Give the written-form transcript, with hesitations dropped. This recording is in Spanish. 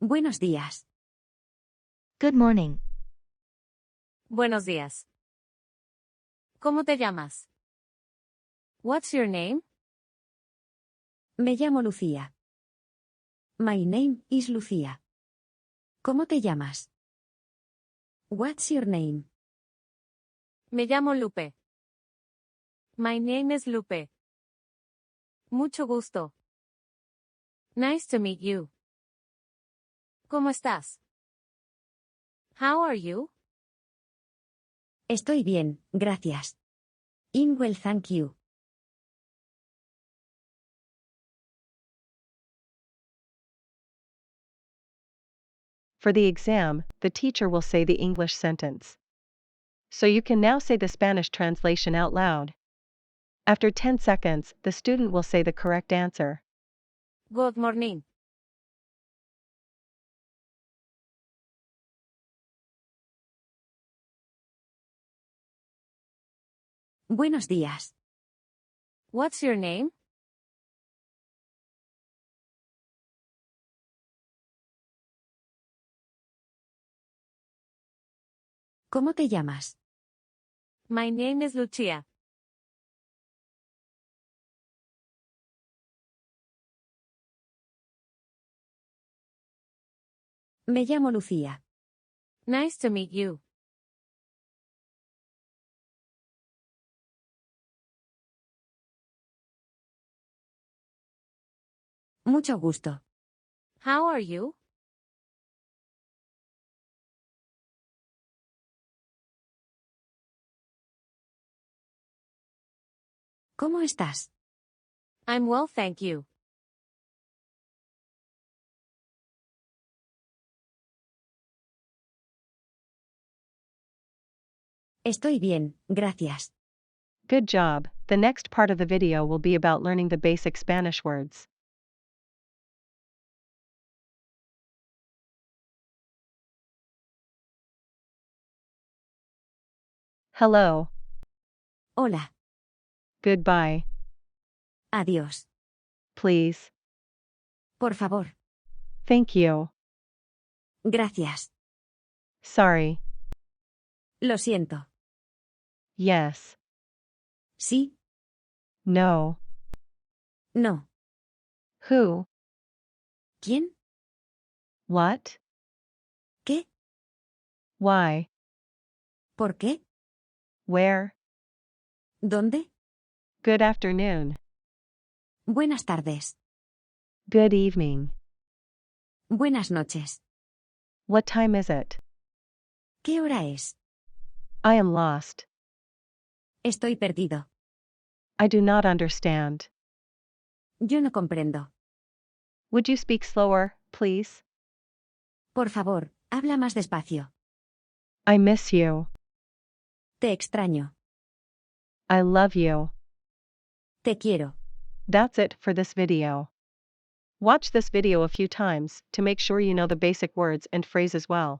Buenos días. Good morning. Buenos días. ¿Cómo te llamas? What's your name? Me llamo Lucía. My name is Lucía. ¿Cómo te llamas? What's your name? Me llamo Lupe. My name is Lupe. Mucho gusto. Nice to meet you. ¿Cómo estás? How are you? Estoy bien, gracias. I'm well, thank you. For the exam, the teacher will say the English sentence. So you can now say the Spanish translation out loud. After 10 seconds, the student will say the correct answer. Good morning. Buenos días. What's your name? ¿Cómo te llamas? My name is Lucia. Me llamo Lucía. Nice to meet you. Mucho gusto. How are you? ¿Cómo estás? I'm well, thank you. Estoy bien, gracias. Good job. The next part of the video will be about learning the basic Spanish words. Hello. Hola. Goodbye. Adiós. Please. Por favor. Thank you. Gracias. Sorry. Lo siento. Yes. Sí. No. No. Who? ¿Quién? What? ¿Qué? Why? ¿Por qué? Where? ¿Dónde? Good afternoon. Buenas tardes. Good evening. Buenas noches. What time is it? ¿Qué hora es? I am lost. Estoy perdido. I do not understand. Yo no comprendo. Would you speak slower, please? Por favor, habla más despacio. I miss you. Te extraño. I love you. Te quiero. That's it for this video. Watch this video a few times to make sure you know the basic words and phrases well.